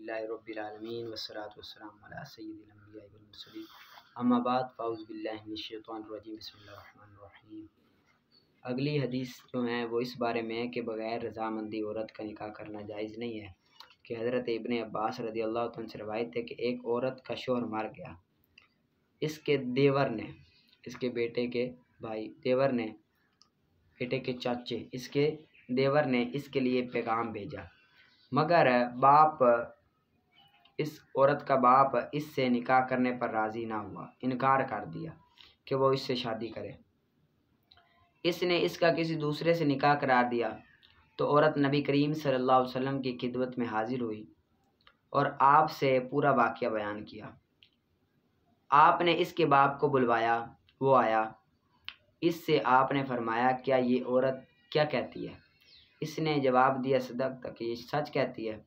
अल्हम्दुलिल्लाहि रब्बिल आलमीन वस्सलातु वस्सलामु अला सय्यिदिल अंबिया'i वल मुरसलीन अम्मा बाद फ़अऊज़ु बिल्लाहि मिनश शैतानिर रजीम बिस्मिल्लाहिर रहमानिर रहीम। अगली हदीस जो है वो इस बारे में है कि बग़ैर रज़ामंदी औरत का निकाह करना जायज़ नहीं है कि हज़रत इब्ने अब्बास रज़ियल्लाहु अन्हु से रवायत है कि एक औरत का शौहर मर गया। इसके देवर ने, इसके बेटे के भाई, देवर ने, बेटे के चाचे, इसके देवर ने इसके लिए पैगाम भेजा, मगर बाप, इस औरत का बाप इससे निकाह करने पर राज़ी ना हुआ, इनकार कर दिया कि वो इससे शादी करे। इसने इसका किसी दूसरे से निकाह करार दिया तो औरत नबी करीम सल्लल्लाहु अलैहि वसल्लम की खिदमत में हाजिर हुई और आपसे पूरा वाक़या बयान किया। आपने इसके बाप को बुलवाया, वो आया। इससे आपने फरमाया, क्या ये औरत क्या कहती है? इसने जवाब दिया, सदक़त, कि ये सच कहती है,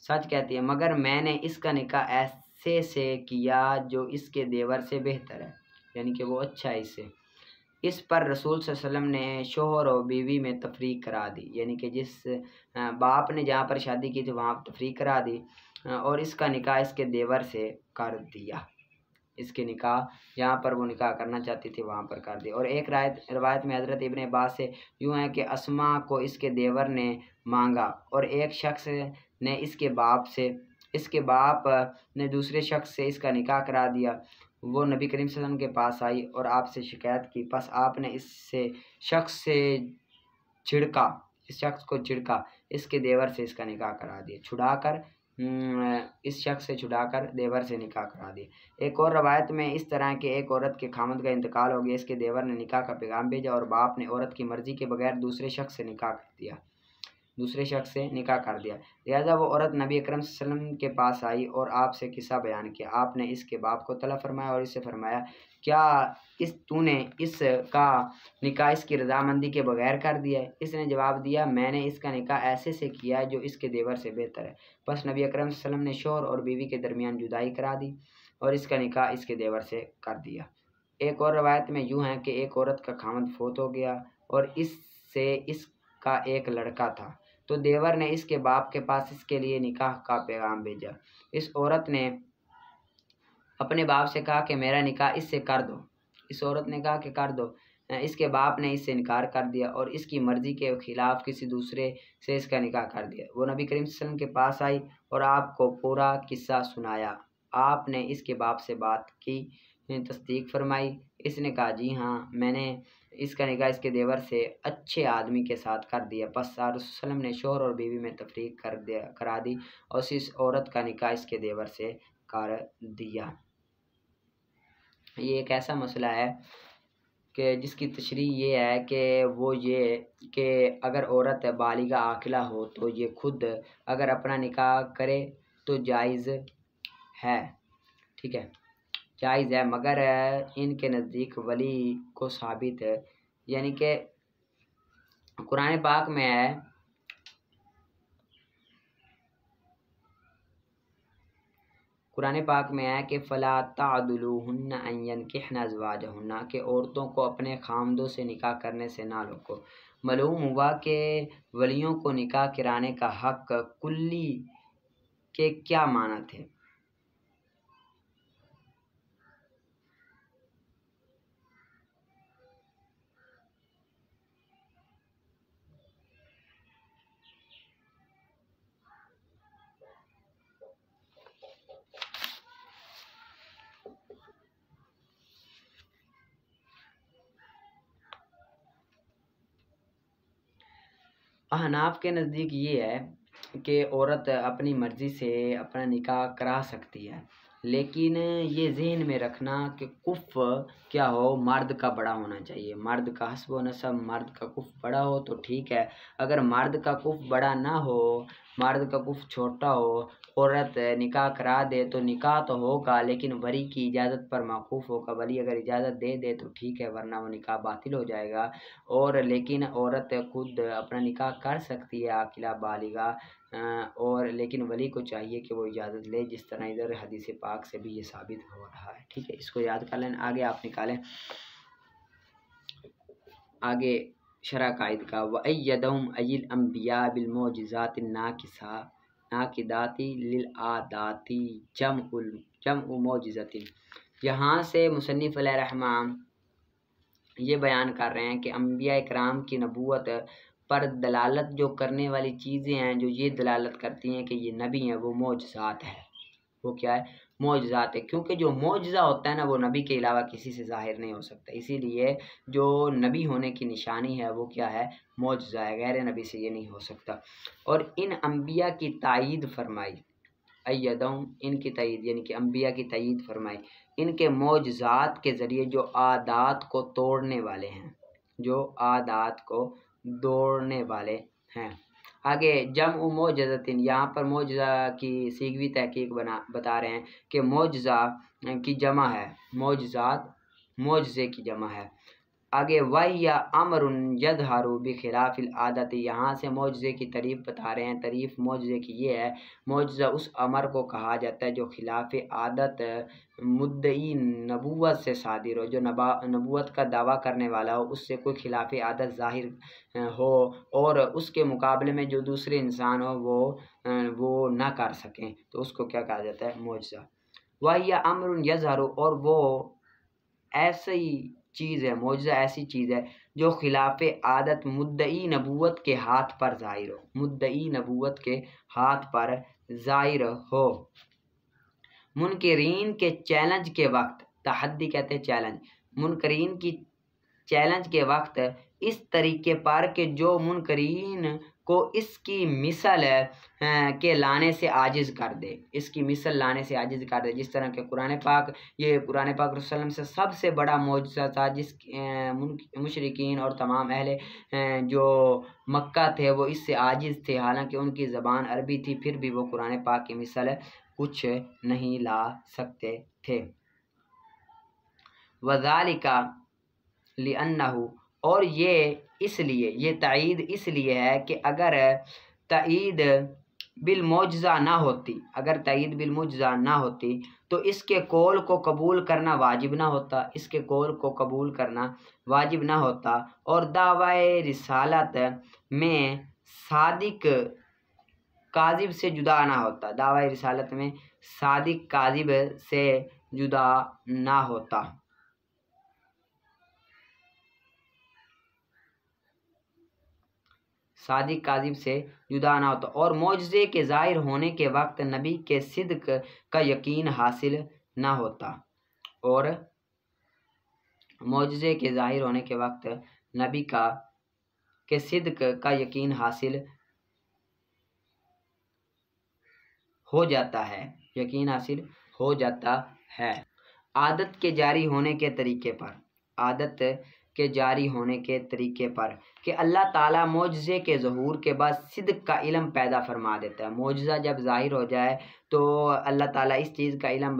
सच कहती है, मगर मैंने इसका निकाह ऐसे से किया जो इसके देवर से बेहतर है, यानी कि वो अच्छा है इससे। इस पर रसूल सल्लल्लाहु अलैहि वसल्लम ने शोहर और बीवी में तफरीक करा दी, यानी कि जिस बाप ने जहाँ पर शादी की थी वहाँ तफरीक करा दी और इसका निकाह इसके देवर से कर दिया। इसके निकाह जहाँ पर वो निकाह करना चाहती थी वहाँ पर कर दिया। और एक रवायत में हज़रत इब्ने अब्बास से यूँ है कि अस्मा को इसके देवर ने मांगा और एक शख्स ने इसके बाप ने दूसरे शख्स से इसका निकाह करा दिया। वो नबी करीम सल्लल्लाहु अलैहि वसल्लम के पास आई और आपसे शिकायत की। बस आपने इस शख्स को छिड़का, इसके देवर से इसका निकाह करा दिया, इस शख्स से छुड़ाकर देवर से निकाह करा दिया। एक और रवायत में इस तरह के एक औरत के खामद का इंतकाल हो गया, इसके देवर ने निकाह का पैगाम भेजा और बाप ने औरत की मर्जी के बगैर दूसरे शख्स से निकाह कर दिया। लिहाजा वो औरत नबी अकरम सल्लल्लाहु अलैहि वसल्लम के पास आई और आपसे किस्सा बयान किया। आपने इसके बाप को तलब फरमाया और इससे फरमाया, क्या तूने इसका निकाह इसकी रज़ामंदी के बगैर कर दिया है? इसने जवाब दिया, मैंने इसका निकाह ऐसे से किया है जो इसके देवर से बेहतर है। बस नबी अकरम सल्लल्लाहु अलैहि वसल्लम ने शौहर और बीवी के दरमियान जुदाई करा दी और इसका निकाह इसके देवर से कर दिया। एक और रवायत में यूँ है कि एक औरत का खामद फोत हो गया और इससे इसका एक लड़का था, तो देवर ने इसके बाप के पास इसके लिए निकाह का पैगाम भेजा। इस औरत ने अपने बाप से कहा कि मेरा निकाह इससे कर दो। इस औरत ने कहा कि कर दो। इसके बाप ने इससे इनकार कर दिया और इसकी मर्ज़ी के खिलाफ़ किसी दूसरे से इसका निकाह कर दिया। वो नबी करीम सल्लल्लाहु अलैहि वसल्लम के पास आई और आपको पूरा किस्सा सुनाया। आपने इसके बाप से बात की, तस्दीक फरमाई। इसने कहा, जी हाँ, मैंने इसका निकाह इसके देवर से अच्छे आदमी के साथ कर दिया। बस रसूल ने शौहर और बीवी में तफरीक करा दी और इस औरत का निकाह इसके देवर से कर दिया। ये एक ऐसा मसला है कि जिसकी तशरीह ये है कि अगर औरत बालिगा आकिला हो तो ये खुद अगर अपना निकाह करे तो जायज़ है, ठीक है, जायज़ है, मगर इनके नज़दीक वली को साबित है, यानी कि कुरान पाक में है, कि फ़ला तादुलूहुन्ना अन यनकिहना अज़वाजहुन्ना, के औरतों को अपने खामदों से निकाह करने से ना रोको। मालूम हुआ कि वलियों को निकाह कराने का हक़ कुल्ली के क्या माना थे। अहनाफ के नज़दीक ये है कि औरत अपनी मर्ज़ी से अपना निकाह करा सकती है, लेकिन ये ज़हन में रखना कि कुफ़ क्या हो, मर्द का बड़ा होना चाहिए। मर्द का हस्ब नसब, मर्द का कुफ़ बड़ा हो तो ठीक है। अगर मर्द का कुफ़ बड़ा ना हो, मर्द का कुफ़ छोटा हो, औरत निकाह करा दे तो निकाह तो होगा, लेकिन वली की इजाज़त पर मौकूफ़ होगा। वली अगर इजाज़त दे दे तो ठीक है, वरना वो निकाह बातिल हो जाएगा। और लेकिन औरत खुद अपना निकाह कर सकती है, आकिला बालिगा, और लेकिन वली को चाहिए कि वो इजाज़त ले, जिस तरह इधर हदीस पाक से भी ये साबित हो रहा है, ठीक है। इसको याद कर लें। आगे आप निकालें, आगे शरह कायद का, वअय्यदहुम अय्यिल अंबिया बिल मौजिज़ातिन नाकिसा आकिदाती लिल आदाती जम मौजिज़तिन। यहाँ से मुसन्निफ़ अलैहिर्रहमान ये बयान कर रहे हैं कि अंबिया इकराम की नबूवत पर दलालत जो करने वाली चीज़ें हैं, जो ये दलालत करती हैं कि ये नबी हैं, वो मौजज़ात है। वो क्या है? मौजज़ात है। क्योंकि जो मौजज़ा होता है ना, वो नबी के अलावा किसी से ज़ाहिर नहीं हो सकता। इसीलिए जो नबी होने की निशानी है वो क्या है? मौजज़ा है। गैर नबी से ये नहीं हो सकता। और इन अंबिया की तायीद फरमाई, अय्यदहुम, इनकी तायीद यानी कि अंबिया की तायीद फरमाई इनके मौजज़ात के ज़रिए जो आदात को तोड़ने वाले हैं, जो आदात को तोड़ने वाले हैं। आगे जम मौजज़तिन, यहाँ पर मौजज़ा की सीगवी तहकीक बता रहे हैं कि मौजज़ा की जमा है, मौजज़ात मौजज़े की जमा है। आगे वहिया अमरुन यज़हरु बिखिलाफिल आदत, यहाँ से मौजज़े की तारीफ़ बता रहे हैं। तारीफ़ मौजज़े की ये है, मौजज़ा उस अमर को कहा जाता है जो खिलाफ आदत मुद्दई नबूवत से सादिर हो, जो नबूवत का दावा करने वाला हो, उससे कोई खिलाफ आदत ज़ाहिर हो और उसके मुकाबले में जो दूसरे इंसान हो वो ना कर सकें, तो उसको क्या कहा जाता है? मौजज़ा। वहिया अमरुन यज़हरु, और वो ऐसी चीज़ है, मौजज़ा ऐसी चीज़ है जो खिलाफ आदत मुद्दई नबूवत के हाथ पर ज़ाहिर हो, मुद्दई नबूवत के हाथ पर ज़ाहिर हो। मुनकरीन के चैलेंज के वक्त, तहद्दी कहते हैं चैलेंज, मुनकरीन की चैलेंज के वक्त इस तरीके पर कि जो मुनकरीन को इसकी मिसल के लाने से आजिज़ कर दे, इसकी मिसल लाने से आजिज़ कर दे। जिस तरह के कुरान पाक, ये कुरान पाक रसूलुल्लाह सल्लल्लाहु अलैहि वसल्लम से सबसे बड़ा मौजज़ा था, जिस मुशरिकीन और तमाम अहले जो मक्का थे वो इससे आजिज़ थे। हालांकि उनकी ज़बान अरबी थी, फिर भी वो कुरान पाक की मिसल कुछ नहीं ला सकते थे। वज़ालिका लिअन्नहु, और ये इसलिए, ये तायीद इसलिए है कि अगर तायीद बिल मौजज़ा ना होती, अगर तायीद बिल मौजज़ा ना होती तो इसके कौल को कबूल करना वाजिब ना होता, इसके कौल को कबूल करना वाजिब ना होता, और दावाए रिसालत में सादिक काजिब से जुदा ना होता, दावाए रिसालत में सादिक काजिब से जुदा ना होता। सादिक काजिब से जुदा ना होता, और मौजज़े के ज़ाहिर होने के वक्त नबी के सिद्क का यकीन हासिल ना होता, और मौजज़े के ज़ाहिर होने के वक्त नबी के सिद्क का यकीन हासिल हो जाता है, यकीन हासिल हो जाता है। आदत के जारी होने के तरीके पर, आदत के जारी होने के तरीके पर कि अल्लाह ताला मौजज़े के ज़हूर के बाद सिद्क का इल्म पैदा फरमा देता है। मौजज़ा जब ज़ाहिर हो जाए तो अल्लाह ताला इस चीज़ का इल्म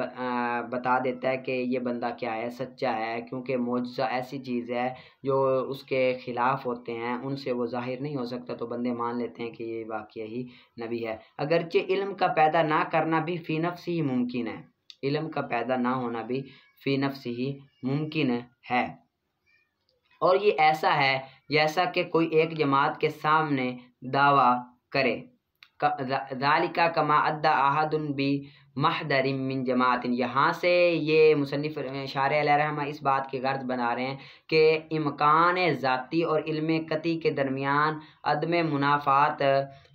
बता देता है कि ये बंदा क्या है, सच्चा है, क्योंकि मौजज़ा ऐसी चीज़ है जो उसके ख़िलाफ़ होते हैं, उनसे वो ज़ाहिर नहीं हो सकता, तो बंदे मान लेते हैं कि ये वाक़ई ही नबी है। अगरचे इल्म का पैदा ना करना भी फ़ी नफ्सी ही मुमकिन है, इल्म का पैदा ना होना भी फ़ी नफ्सी ही मुमकिन है। और ये ऐसा है जैसा कि कोई एक जमात के सामने दावा करे, ज़ालिका कमा अद्दा अहदुन बि महदरिम मिन जमातिन। यहाँ से ये मुसन्निफ़ शारिह अलैहिर्रहमा इस बात की गर्ज बना रहे हैं कि इम्कान ज़ाती और इल्म कती के दरमियान अदम मुनाफ़ात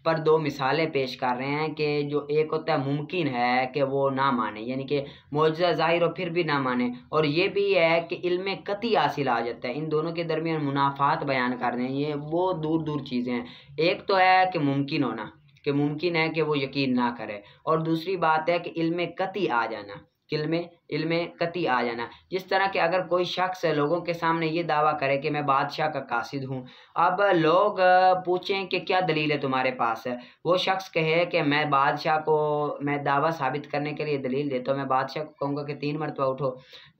पर दो मिसालें पेश कर रहे हैं कि जो एक होता है मुमकिन है कि वो ना माने, यानी कि मौजज़ा ज़ाहिर हो फिर भी ना माने, और ये भी है कि इल्म कती हासिल आ जाता है। इन दोनों के दरमियान मुनाफ़ात बयान कर रहे हैं, ये वो दूर दूर चीज़ें हैं। एक तो है कि मुमकिन होना, कि मुमकिन है कि वो यकीन ना करे, और दूसरी बात है कि इल्म कती आ जाना, इल्म कती आ जाना। जिस तरह के अगर कोई शख्स लोगों के सामने ये दावा करे कि मैं बादशाह का कासिद हूँ, अब लोग पूछें कि क्या दलील है तुम्हारे पास है, वो शख्स कहे कि मैं बादशाह को, मैं दावा साबित करने के लिए दलील देता हूँ, मैं बादशाह को कहूँगा कि 3 मरतबा उठो।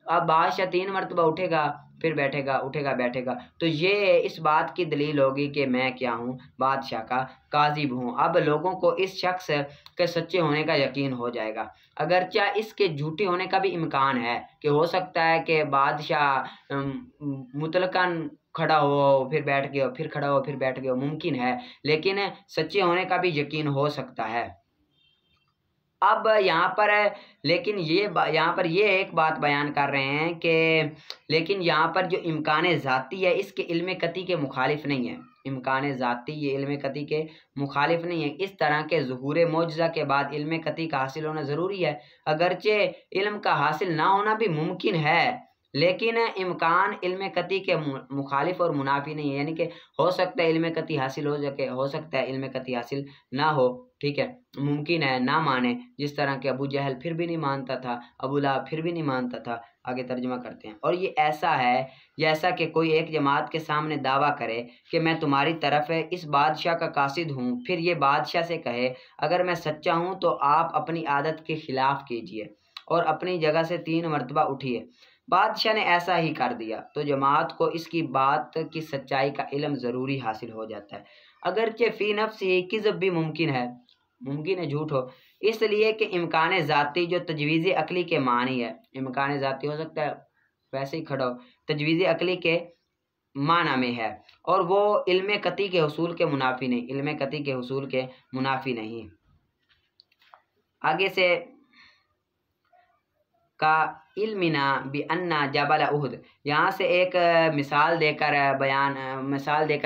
अब बादशाह 3 मरतबा उठेगा, फिर बैठेगा, उठेगा बैठेगा, तो ये इस बात की दलील होगी कि मैं क्या हूँ, बादशाह का काज़िब हूँ। अब लोगों को इस शख्स के सच्चे होने का यकीन हो जाएगा। अगरचे इसके झूठे होने का भी इम्कान है कि हो सकता है कि बादशाह मुतलकन खड़ा हो फिर बैठ गया, फिर खड़ा हो फिर बैठ गया, मुमकिन है, लेकिन सच्चे होने का भी यकीन हो सकता है। अब यहाँ पर लेकिन यहाँ पर ये एक बात बयान कर रहे हैं कि लेकिन यहाँ पर जो इम्कान ज़ाती है इसके इल्म कती के मुखालिफ नहीं है। इम्कान ज़ाती ये इल्म कती के मुखालिफ नहीं है। इस तरह के ज़ुहूर मौजज़ा के बाद इल्म कती का हासिल होना ज़रूरी है। अगरचे इल्म का हासिल ना होना भी मुमकिन है, लेकिन इम्कान इल्म कती के मुखालिफ और मुनाफी नहीं है। यानी कि हो सकता है इल्म कती हासिल हो सके, हो सकता है इल्म कती हासिल ना हो। ठीक है, मुमकिन है ना माने, जिस तरह के अबू जहल फिर भी नहीं मानता था, अबू लहब फिर भी नहीं मानता था। आगे तर्जुमा करते हैं। और ये ऐसा है जैसा कि कोई एक जमात के सामने दावा करे कि मैं तुम्हारी तरफ इस बादशाह का कासिद हूँ, फिर ये बादशाह से कहे अगर मैं सच्चा हूँ तो आप अपनी आदत के खिलाफ कीजिए और अपनी जगह से 3 मरतबा उठिए। बादशाह ने ऐसा ही कर दिया तो जमात को इसकी बात की सच्चाई का इल्म ज़रूरी हासिल हो जाता है। अगरचे फ़ी नफ्सी किज़ब भी मुमकिन है झूठ हो, इसलिए कि इम्कान ज़ाती जो तजवीज़ अकली के मानी है, इम्कान ज़ाती हो सकता है वैसे ही खड़ा हो, तजवीज़ अकली के माना में है, और वो इल्म कती के हुसूल के मुनाफी नहीं, इल्म कती के हुसूल के मुनाफी नहीं। आगे से का इल्मिना बि अन्ना जबल उहद, यहाँ से एक मिसाल देकर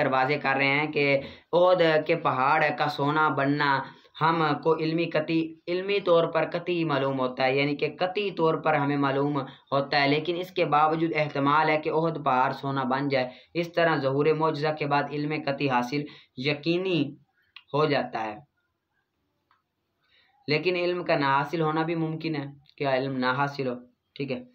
वाज़े कर रहे हैं कि उहद के पहाड़ का सोना बनना हमको इल्मी तौर पर कती मालूम होता है, यानी कि कती तौर पर हमें मालूम होता है, लेकिन इसके बावजूद एहतमाल है कि उहद पहाड़ सोना बन जाए। इस तरह ज़हूर मौजज़ा के बाद इल्म कती हासिल यकीनी हो जाता है, लेकिन इल्म का ना हासिल होना भी मुमकिन है। क्या इल्म ना हासिल हो? ठीक है,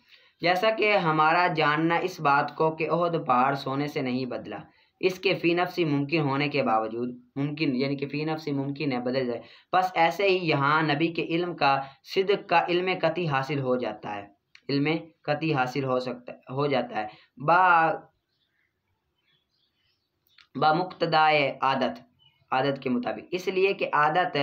जैसा कि हमारा जानना इस बात को कि उहद पहाड़ सोने से नहीं बदला, इसके फ़ी नफ्सी मुमकिन होने के बावजूद, मुमकिन यानी कि फ़ी नफ्सी मुमकिन है बदल जाए, बस ऐसे ही यहाँ नबी के इल्म का सिद्क का इल्म कती हासिल हो जाता है, इल्म कती हासिल हो जाता है बा मुक्तदाए आदत के मुताबिक, इसलिए कि आदत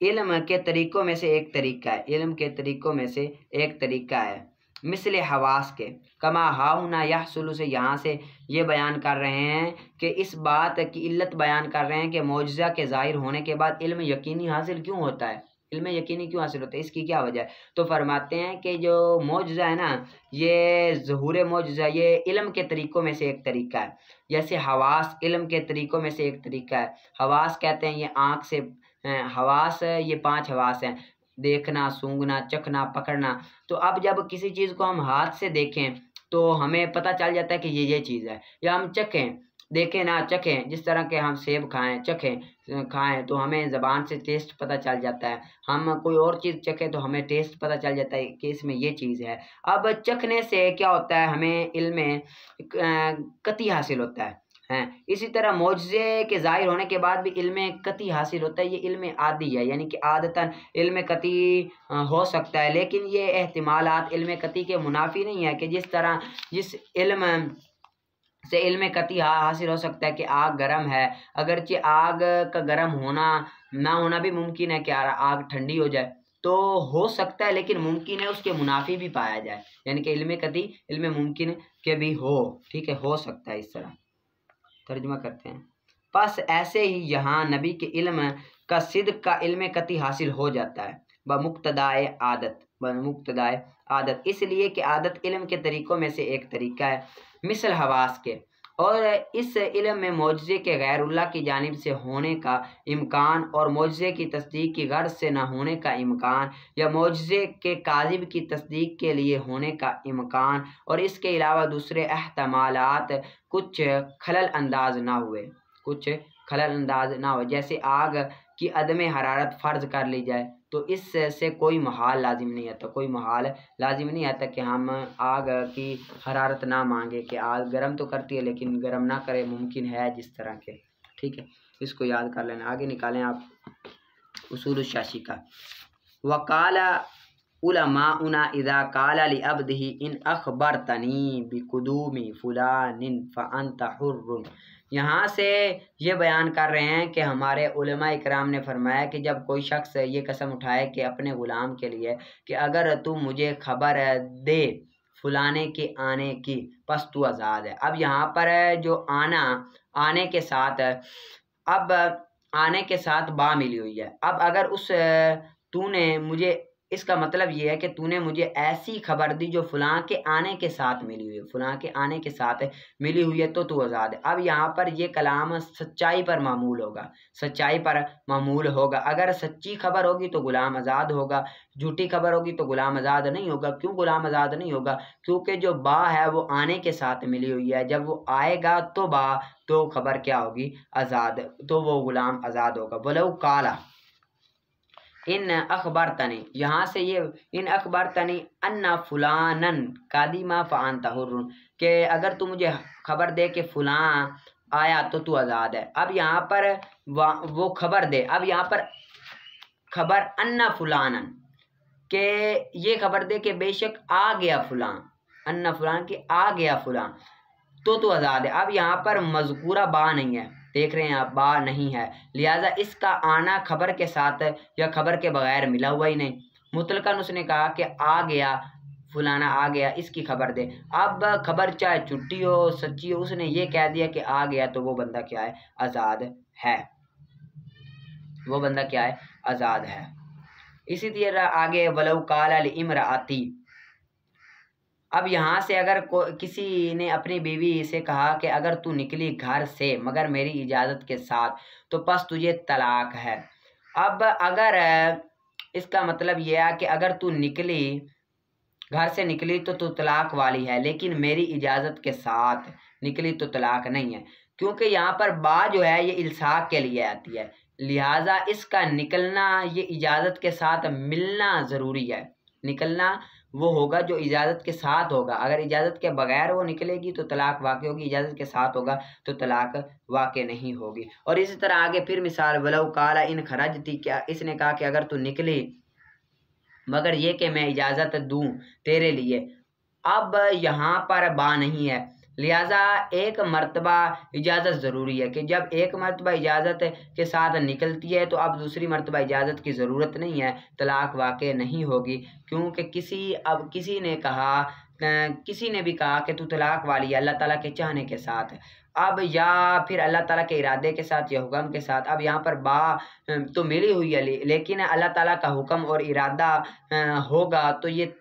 इल्म के तरीक़ों में से एक तरीक़ा है, इल्म के तरीक़ों में से एक तरीक़ा है। मिसले हवास के कमा हाउना यहसुलु से यहाँ से ये बयान कर रहे हैं कि इस बात की इल्लत बयान कर रहे हैं कि मौजज़ा के ज़ाहिर होने के बाद इल्म यकीनी हासिल क्यों होता है, इल्म यकीनी क्यों हासिल होता है, इसकी क्या वजह है। तो फरमाते हैं कि जो मौजज़ा है ना, ये ज़हूर मौजज़ा ये इल्म के तरीक़ों में से एक तरीक़ा है। जैसे हवास इल्म के तरीक़ों में से एक तरीक़ा है। हवास कहते हैं ये आँख से हवास, ये 5 हवास हैं, देखना, सूंघना, चखना, पकड़ना। तो अब जब किसी चीज़ को हम हाथ से देखें तो हमें पता चल जाता है कि ये चीज़ है, या हम चखें, देखें ना चखें, जिस तरह के हम सेब खाएं, चखें, खाएं तो हमें ज़बान से टेस्ट पता चल जाता है। हम कोई और चीज़ चखें तो हमें टेस्ट पता चल जाता है कि इसमें ये चीज़ है। अब चखने से क्या होता है, हमें इल्म कती हासिल होता है। इसी तरह मौजज़े के ज़ाहिर होने के बाद भी इल्म कती हासिल होता है। ये इल्म आदी है, यानी कि आदतन इल्म कती हो सकता है, लेकिन ये एहतिमालात इल्म कती के मुनाफी नहीं है कि जिस इल्म से इल्म कती हासिल हो सकता है कि आग गर्म है, अगरचे आग का गर्म होना ना होना भी मुमकिन है कि आग ठंडी हो जाए, तो हो सकता है, लेकिन मुमकिन है उसके मुनाफी भी पाया जाए, यानी कि इल्म कती इल्म मुमकिन के भी हो। ठीक है, हो सकता है। इस तरह तर्जुमा करते हैं। बस ऐसे ही यहाँ नबी के इल्म का सिद्क का इल्म कती हासिल हो जाता है बमुक्तदाए आदत, इसलिए कि आदत इल्म के तरीक़ों में से एक तरीक़ा है, मिसल हवास के। और इस इल्म में मौजज़े के गैरुल्लाह की जानिब से होने का इम्कान और मौजज़े की तस्दीक की गर्ज से न होने का इम्कान, या मौजज़े के काज़िब की तस्दीक के लिए होने का इम्कान, और इसके अलावा दूसरे एहतमालात कुछ खलल अंदाज ना हुए, जैसे आग की अदम हरारत फ़र्ज़ कर ली जाए तो इससे कोई महाल लाजिम नहीं आता कि हम आग की हरारत ना मांगे कि आग गर्म तो करती है लेकिन गर्म ना करे, मुमकिन है जिस तरह के। ठीक है, इसको याद कर लेना। आगे निकालें आप उसूल शाशी का। वकाला उलमाउना इज़ा काला लिअब्दिही इन अखबरतनी बिकुदूमी फुलानिन फ़अंत हुर्रुन। यहाँ से ये बयान कर रहे हैं कि हमारे उलमा इकराम ने फरमाया कि जब कोई शख्स ये कसम उठाए कि अपने ग़ुलाम के लिए कि अगर तू मुझे खबर दे फुलाने के आने की, बस तू आज़ाद है। अब यहाँ पर जो आने के साथ, अब आने के साथ बा मिली हुई है। अब अगर उस तूने मुझे, इसका मतलब ये है कि तूने मुझे ऐसी खबर दी जो फलां के आने के साथ मिली हुई है, फलां के आने के साथ मिली हुई है, तो तू आज़ाद है। अब यहाँ पर ये कलाम सच्चाई पर मामूल होगा, सच्चाई पर मामूल होगा। अगर सच्ची खबर होगी तो गुलाम आज़ाद होगा, झूठी खबर होगी तो गुलाम आज़ाद नहीं होगा। क्यों गुलाम आज़ाद नहीं होगा? क्योंकि जो बा है वो आने के साथ मिली हुई है, जब वो आएगा तो बा, तो खबर क्या होगी? आज़ाद, तो वो गुलाम आज़ाद होगा। वलौ काला इन अखबार तनी, यहाँ से ये इन अखबार तनी अन्ना फुलानन कादिमा फ़अंता हुर्रुन, के अगर तू मुझे खबर दे कि फुलां आया तो तू आज़ाद है। अब यहाँ पर वो खबर दे, अब यहाँ पर खबर अन्ना फुलानन, के ये खबर दे कि बेशक आ गया फुलां, अन्ना फुलान के आ गया फुलां, तो तू आज़ाद है। अब यहाँ पर मज़कूरा बा नहीं है, देख रहे हैं आप, बा नहीं है, लिहाजा इसका आना खबर के साथ या खबर के बगैर मिला हुआ ही नहीं। मुतलकन उसने कहा कि आ गया फलाना, आ गया, इसकी खबर दे। अब खबर चाहे झूठी हो सच्ची हो, उसने ये कह दिया कि आ गया, तो वो बंदा क्या है? आज़ाद है, वो बंदा क्या है? आज़ाद है। इसी तरह आगे वलौ काला लिइम्राअती, अब यहाँ से अगर किसी ने अपनी बीवी से कहा कि अगर तू निकली घर से मगर मेरी इजाज़त के साथ तो बस तुझे तलाक है। अब अगर इसका मतलब यह है कि अगर तू निकली, घर से निकली तो तू तलाक वाली है, लेकिन मेरी इजाज़त के साथ निकली तो तलाक नहीं है, क्योंकि यहाँ पर बा जो है ये इल्साक के लिए आती है, लिहाजा इसका निकलना ये इजाज़त के साथ मिलना ज़रूरी है। निकलना वो होगा जो इजाज़त के साथ होगा। अगर इजाज़त के बगैर वो निकलेगी तो तलाक वाक़ई होगी, इजाज़त के साथ होगा तो तलाक वाक़ई नहीं होगी। और इसी तरह आगे फिर मिसाल वलौ काला इन खरजती, क्या इसने कहा कि अगर तू निकली मगर ये कि मैं इजाज़त दूँ तेरे लिए। अब यहाँ पर बा नहीं है, लिहाजा एक मर्तबा इजाज़त ज़रूरी है कि जब एक मर्तबा इजाज़त के साथ निकलती है तो अब दूसरी मर्तबा इजाज़त की ज़रूरत नहीं है, तलाक वाक़ई नहीं होगी। क्योंकि किसी ने भी कहा कि तू तलाक वाली है अल्लाह ताला के चाहने के साथ, अब या फिर अल्लाह ताला के इरादे के साथ या हुक्म के साथ। अब यहाँ पर बा तो मिली हुई है, लेकिन अल्लाह ताला का हुक्म और इरादा होगा तो ये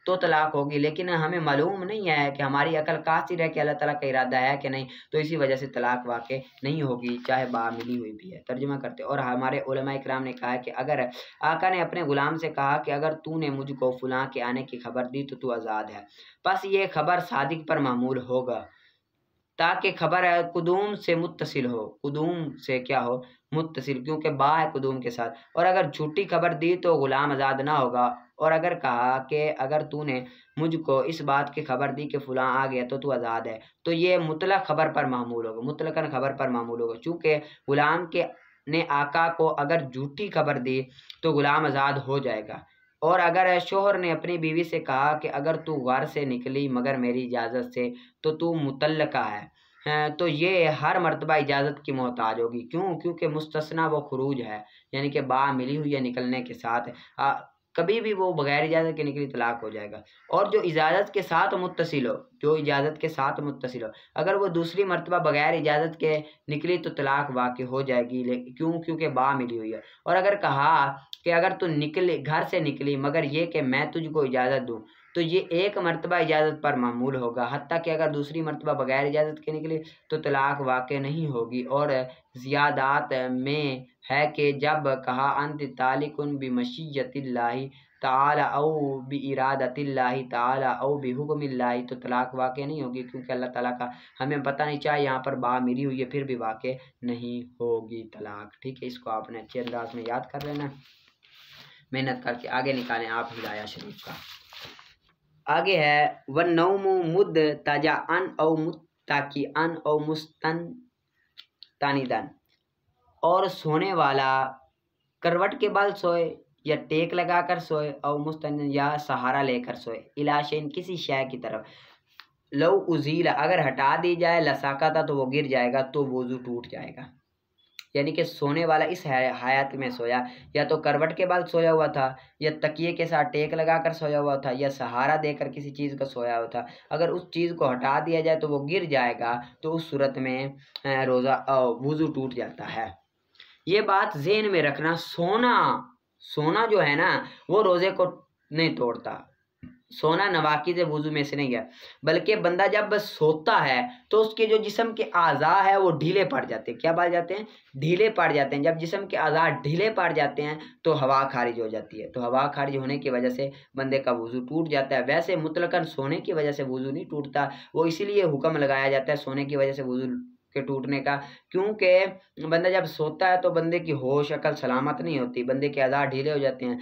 तो तलाक होगी, लेकिन हमें मालूम नहीं है कि हमारी अकल कासिर है कि अल्लाह ताला का इरादा है कि नहीं, तो इसी वजह से तलाक वाक़ई नहीं होगी, चाहे बा मिली हुई भी है। तर्जुमा करते, और हमारे उलमा इकराम ने कहा कि अगर आका ने अपने गुलाम से कहा कि अगर तूने मुझको फलां के आने की खबर दी तो तू आज़ाद है, बस ये खबर सादिक पर मामूल होगा, ताकि खबर है कुदूम से मुत्तसिल हो, कुदूम से क्या हो? मुत्तसिल, क्योंकि बा है कुदूम के साथ। और अगर झूठी खबर दी तो गुलाम आज़ाद ना होगा। और अगर कहा कि अगर तूने मुझको इस बात की खबर दी कि फलां आ गया तो तू आज़ाद है, तो ये मुतलक खबर पर मामूल होगा, मुतलकन खबर पर मामूल होगा। चूँकि गुलाम के ने आका को अगर झूठी खबर दी तो गुलाम आज़ाद हो जाएगा। और अगर शोहर ने अपनी बीवी से कहा कि अगर तू घर से निकली मगर मेरी इजाज़त से तो तू मुतल्लका है, तो ये हर मर्तबा इजाज़त की मोहताज होगी। क्यों? क्योंकि मुस्तस्ना वो खुरूज है, यानी कि बा मिली हुई है निकलने के साथ, कभी भी वो बगैर इजाज़त के निकली तलाक हो जाएगा। और जो इजाज़त के साथ मुत्तसिल हो, जो इजाज़त के साथ मुत्तसिल हो, अगर वो दूसरी मर्तबा बगैर इजाज़त के निकली तो तलाक वाक़ई हो जाएगी। क्यों? क्योंकि बा मिली हुई है। और अगर कहा कि अगर तू निकली, घर से निकली मगर ये कि मैं तुझको इजाज़त दूँ, तो ये एक मर्तबा इजाज़त पर मामूल होगा, हत्ता कि अगर दूसरी मर्तबा बगैर इजाज़त के निकली तो तलाक वाक़ई नहीं होगी। और ज़ियादात में है कि जब कहा अंत तालिकुन बिमशिय्यतिल्लाहि ताला औ बिइरादतिल्लाहि ताला औ बिहुक्मिल्लाहि, तो तलाक वाक़ई नहीं होगी, क्योंकि अल्लाह ताला का हमें पता नहीं, चाहे यहाँ पर बा मिली हुई है फिर भी वाक़ई नहीं होगी तलाक। ठीक है, इसको आपने अच्छे अंदाज में याद कर लेना, मेहनत करके आगे निकालें आप हिदाया शरीफ का। आगे है वन्नौमु मुद्तजाअन औ मुत्ताकिअन औ मुस्तनिदन, और सोने वाला करवट के बल सोए या टेक लगाकर सोए, और मुस्तनिदन या सहारा लेकर सोए, इलाशेन किसी शय की तरफ, लौ उजीला अगर हटा दी जाए, लसाकता तो वो गिर जाएगा, तो वुजू टूट जाएगा। यानी कि सोने वाला इस हालत में सोया, या तो करवट के बल सोया हुआ था, या तकिए के साथ टेक लगाकर सोया हुआ था, या सहारा देकर किसी चीज़ का सोया हुआ था, अगर उस चीज़ को हटा दिया जाए तो वो गिर जाएगा, तो उस सूरत में रोज़ा वुज़ू टूट जाता है। ये बात ज़हन में रखना। सोना जो है ना वो रोज़े को नहीं तोड़ता। सोना नवाकिज़ वुज़ू में से नहीं है, बल्कि बंदा जब बस सोता है तो उसके जो जिस्म के आज़ा है वो ढीले पड़ जाते हैं। क्या पड़ जाते हैं? ढीले पड़ जाते हैं। जब जिस्म के आज़ा ढीले पड़ जाते हैं तो हवा खारिज हो जाती है। तो हवा खारिज होने की वजह से बंदे का वुज़ू टूट जाता है। वैसे मुतलकन सोने की वजह से वुज़ू नहीं टूटता, वो इसीलिए हुक्म लगाया जाता है सोने की वजह से वुज़ू के टूटने का, क्योंकि बंदा जब सोता है तो बंदे की होश अकल सलामत नहीं होती, बंदे के आज़ा ढीले हो जाते हैं,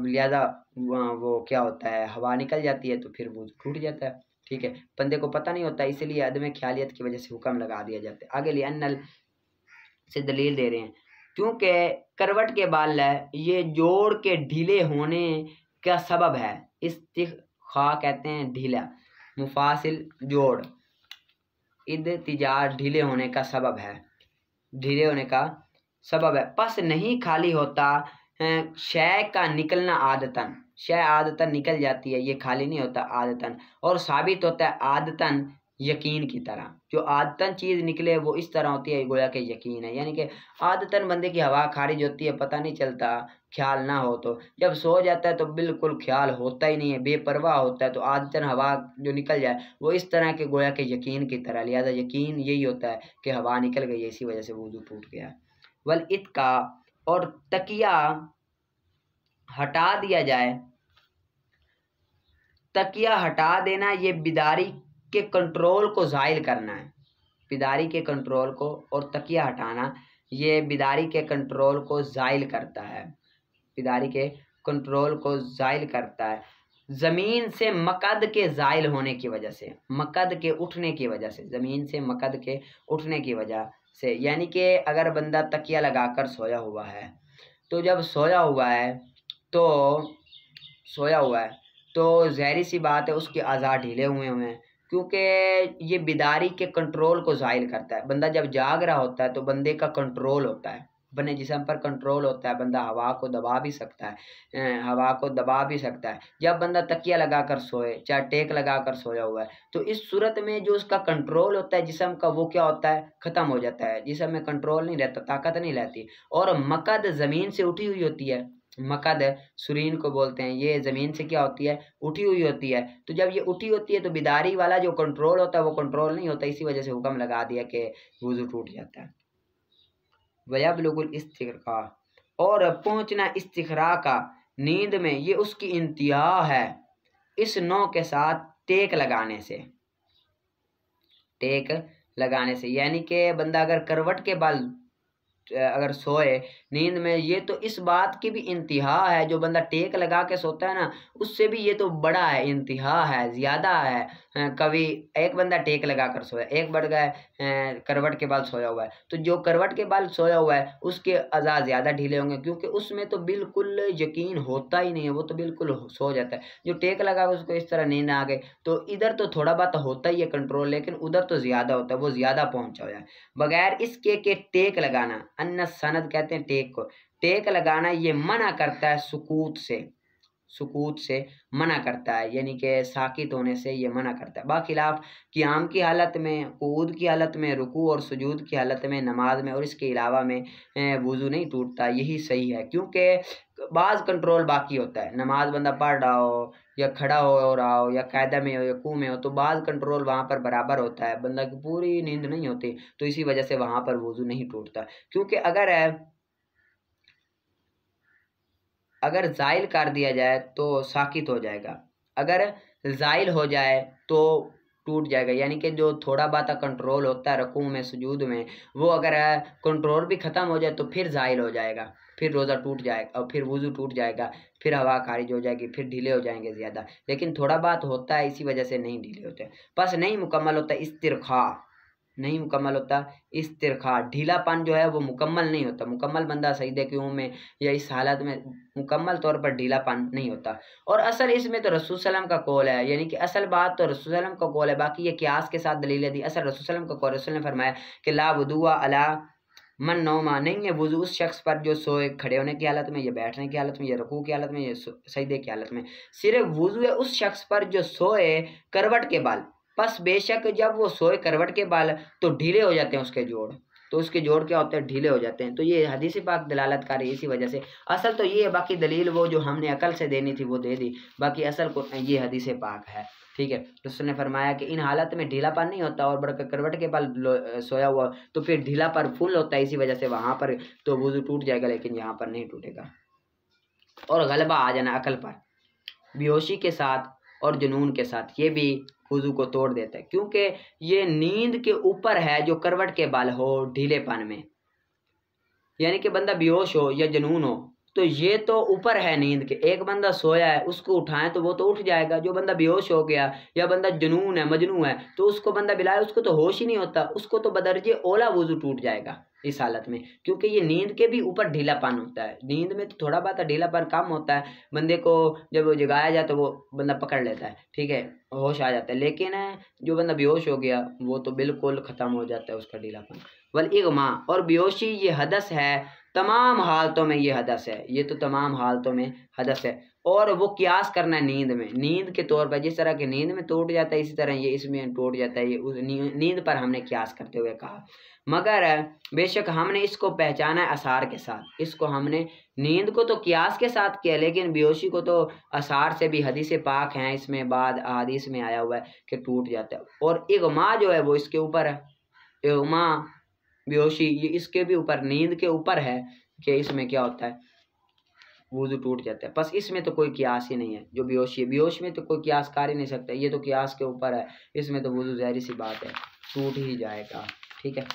लिहाजा वो क्या होता है, हवा निकल जाती है तो फिर वो टूट जाता है। ठीक है, बंदे को पता नहीं होता, इसीलिए अदम ख्यालियत की वजह से हुक्म लगा दिया जाता है। आगे लिए अन्नल से दलील दे रहे हैं, क्योंकि करवट के बाल है ये जोड़ के ढीले होने का सबब है। इस्तिखा कहते हैं ढीला, मुफासिल जोड़, इद्तिजार ढीले होने का सबब है, ढीले होने का सबब है। पस नहीं खाली होता शय का निकलना आदतन, शय आदतन निकल जाती है, ये खाली नहीं होता आदतन। और साबित होता है आदतन यकीन की तरह, जो आदतन चीज़ निकले वो इस तरह होती है गोया के यकीन है। यानी कि आदतन बंदे की हवा खारिज होती है, पता नहीं चलता, ख्याल ना हो तो जब सो जाता है तो बिल्कुल ख्याल होता ही नहीं है, बेपरवाह होता है। तो आदतन हवा जो निकल जाए वो इस तरह के गोया के यकीन की तरह, लिहाजा यकीन यही होता है कि हवा निकल गई है, इसी वजह से वुज़ू टूट गया। वल इत्का, और तकिया हटा दिया जाए, तकिया हटा देना ये बिदारी के कंट्रोल को ज़ाइल करना है। बिदारी के कंट्रोल को और तकिया हटाना ये बिदारी के कंट्रोल को ज़ाइल करता है, बिदारी के कंट्रोल को ज़ाइल करता है। ज़मीन से मकद के ज़ाइल होने की वजह से, मकद के उठने की वजह से, ज़मीन से मकद के उठने की वजह से, यानी कि अगर बंदा तकिया लगाकर सोया हुआ है तो जब सोया हुआ है तो ज़ाहिर सी बात है उसके आज़ा ढीले हुए हैं, क्योंकि ये बिदारी के कंट्रोल को ज़ाइल करता है। बंदा जब जाग रहा होता है तो बंदे का कंट्रोल होता है, बने जिस्म पर कंट्रोल होता है, बंदा हवा को दबा भी सकता है, हवा को दबा भी सकता है। जब बंदा तकिया लगाकर सोए, चाहे टेक लगाकर सोया हुआ है, तो इस सूरत में जो उसका कंट्रोल होता है जिस्म का वो क्या होता है, ख़त्म हो जाता है। जिस्म में कंट्रोल नहीं रहता, ताकत नहीं रहती। और मकद ज़मीन से उठी हुई होती है, मकद सुरीन को बोलते हैं, ये ज़मीन से क्या होती है, उठी हुई होती है। तो जब ये उठी होती है तो बिदारी वाला जो कंट्रोल होता है वो कंट्रोल नहीं होता, इसी वजह से हुक्म लगा दिया कि वुज़ू टूट जाता है। वयबलुगुल इस्तिग़रा, और पहुँचना इस्तिग़रा का नींद में, ये उसकी इंतहा है इस नौ के साथ टेक लगाने से, टेक लगाने से। यानी कि बंदा अगर करवट के बल अगर सोए नींद में, ये तो इस बात की भी इंतहा है, जो बंदा टेक लगा के सोता है ना उससे भी ये तो बड़ा है, इंतहा है, ज़्यादा है। कभी एक बंदा टेक लगा कर सोया, एक बढ़ गया करवट के बाल सोया हुआ है, तो जो करवट के बाल सोया हुआ है उसके अज़ा ज़्यादा ढीले होंगे, क्योंकि उसमें तो बिल्कुल यकीन होता ही नहीं है, वो तो बिल्कुल सो जाता है। जो टेक लगा उसको इस तरह नींद आ गई तो इधर तो थोड़ा बहुत होता ही है कंट्रोल, लेकिन उधर तो ज़्यादा होता है, वो ज़्यादा पहुँचा हुआ है। बगैर इसके के टेक लगाना, अन्य सनद कहते हैं टेक को, टेक लगाना ये मना करता है सुकूत से, सुकूत से मना करता है, यानी कि साकित होने से ये मना करता है। बाखिलाफ क़ियाम की हालत में, क़ुऊद की हालत में, रुकू और सुजूद की हालत में, नमाज में और इसके अलावा में वुज़ू नहीं टूटता, यही सही है। क्योंकि बाज़ कंट्रोल बाकी होता है, नमाज बंदा पढ़ रहा हो या खड़ा हो रहा हो या कायदा में हो या कू में हो, तो बाज़ कंट्रोल वहाँ पर बराबर होता है, बंदा की पूरी नींद नहीं होती, तो इसी वजह से वहाँ पर वुज़ू नहीं टूटता। क्योंकि अगर ज़ाइल कर दिया जाए तो साकित हो जाएगा, अगर ज़ाइल हो जाए तो टूट जाएगा। यानी कि जो थोड़ा बहुत कंट्रोल होता है रुकू में, सुजूद में, वो अगर कंट्रोल भी ख़त्म हो जाए तो फिर ज़ाइल हो जाएगा, फिर रोज़ा टूट जाएगा और फिर वुज़ू टूट जाएगा, फिर हवा खारिज हो जाएगी, फिर ढीले हो जाएंगे ज़्यादा। लेकिन थोड़ा बहुत होता है, इसी वजह से नहीं ढीले होते, बस नहीं मुकम्मल होता इस्तिरखा, नहीं मुकम्मल होता इस्तिरखा, ढीलापन जो है वो मुकम्मल नहीं होता। मुकम्मल बंदा सजदे की में या इस हालत में मुकम्मल तौर पर ढीलापन नहीं होता। और असल इसमें तो रसूल सल्लल्लाहु अलैहि वसल्लम का कौल है, यानी कि असल बात तो रसूल सल्लल्लाहु अलैहि वसल्लम का कौल है, बाकी ये क़ियास के साथ दलीलें दी। असल रसूल सल्लल्लाहु अलैहि वसल्लम का कौल, रसूल ने फरमाया कि ला वुदुआ अला मन नौमा, नहीं है वुज़ू उस शख्स पर जो सोए खड़े होने की हालत में या बैठने की हालत में या रुकू की हालत में या सजदे की हालत में, सिर्फ वुज़ू है उस शख्स पर जो सोए करवट के बाल। बस बेशक जब वो सोए करवट के बाल तो ढीले हो जाते हैं उसके जोड़, तो उसके जोड़ क्या होते हैं, ढीले हो जाते हैं। तो ये हदीस पाक दलालत कर रही है इसी वजह से। असल तो ये है, बाकी दलील वो जो हमने अकल से देनी थी वो दे दी, बाकी असल को ये हदीस पाक है। ठीक है, तो उसने फरमाया कि इन हालत में ढीलापन नहीं होता और बड़का करवट के बल सोया हुआ तो फिर ढीलापन फुल होता है, इसी वजह से वहां पर तो वुजू टूट जाएगा, लेकिन यहाँ पर नहीं टूटेगा। और गलबा आ जाना अकल पर बेहोशी के साथ और जुनून के साथ, ये भी वुजू को तोड़ देता है, क्योंकि ये नींद के ऊपर है जो करवट के बल हो ढीलेपन में, यानी कि बंदा बेहोश हो या जुनून हो तो ये तो ऊपर है नींद के। एक बंदा सोया है उसको उठाएं तो वो तो उठ जाएगा, जो बंदा बेहोश हो गया या बंदा जुनून है मजनू है तो उसको बंदा बिलाए उसको तो होश ही नहीं होता, उसको तो बदरजे ओला वुजू टूट जाएगा इस हालत में, क्योंकि ये नींद के भी ऊपर ढीलापन होता है। नींद में तो थोड़ा बहुत ढीलापन कम होता है, बंदे को जब वो जगाया जाए तो वो बंदा पकड़ लेता है, ठीक है, होश आ जाता है, लेकिन जो बंदा बेहोश हो गया वो तो बिल्कुल ख़त्म हो जाता है उसका ढीलापन। वल इग़मा, और बेहोशी ये हदस है, तमाम हालतों में ये हदस है, ये तो तमाम हालतों में हदस है। और वो कियास करना है नींद में, नींद के तौर पर जिस तरह के नींद में टूट जाता है इसी तरह ये इसमें टूट जाता है, ये उस नींद पर हमने कियास करते हुए कहा। मगर बेशक हमने इसको पहचाना है असार के साथ, इसको हमने नींद को तो कियास के साथ किया, लेकिन बेहोशी को तो असार से भी हदीस पाक हैं, इसमें बाद हदीस में आया हुआ है कि टूट जाता है। और इग़मा जो है वो इसके ऊपर है, इग़मा बेहोशी ये इसके भी ऊपर, नींद के ऊपर है कि इसमें क्या होता है, वुजू टूट जाता है। बस इसमें तो कोई कियास ही नहीं है, जो बेहोशी है बेहोश में तो कोई कियास कर ही नहीं सकता, ये तो कियास के ऊपर है, इसमें तो वुजू ज़ाहिर सी बात है टूट ही जाएगा। ठीक है,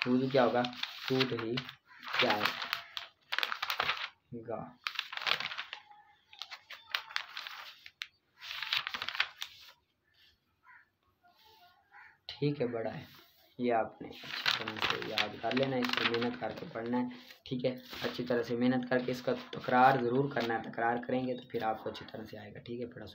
वुजू क्या होगा, टूट ही जाएगा। ठीक है, बड़ा है ये, आपने अच्छी तरह से याद कर लेना है, इसको मेहनत करके पढ़ना है। ठीक है, अच्छी तरह से मेहनत करके इसका तकरार ज़रूर करना है, तकरार करेंगे तो फिर आपको अच्छी तरह से आएगा। ठीक है, पढ़ा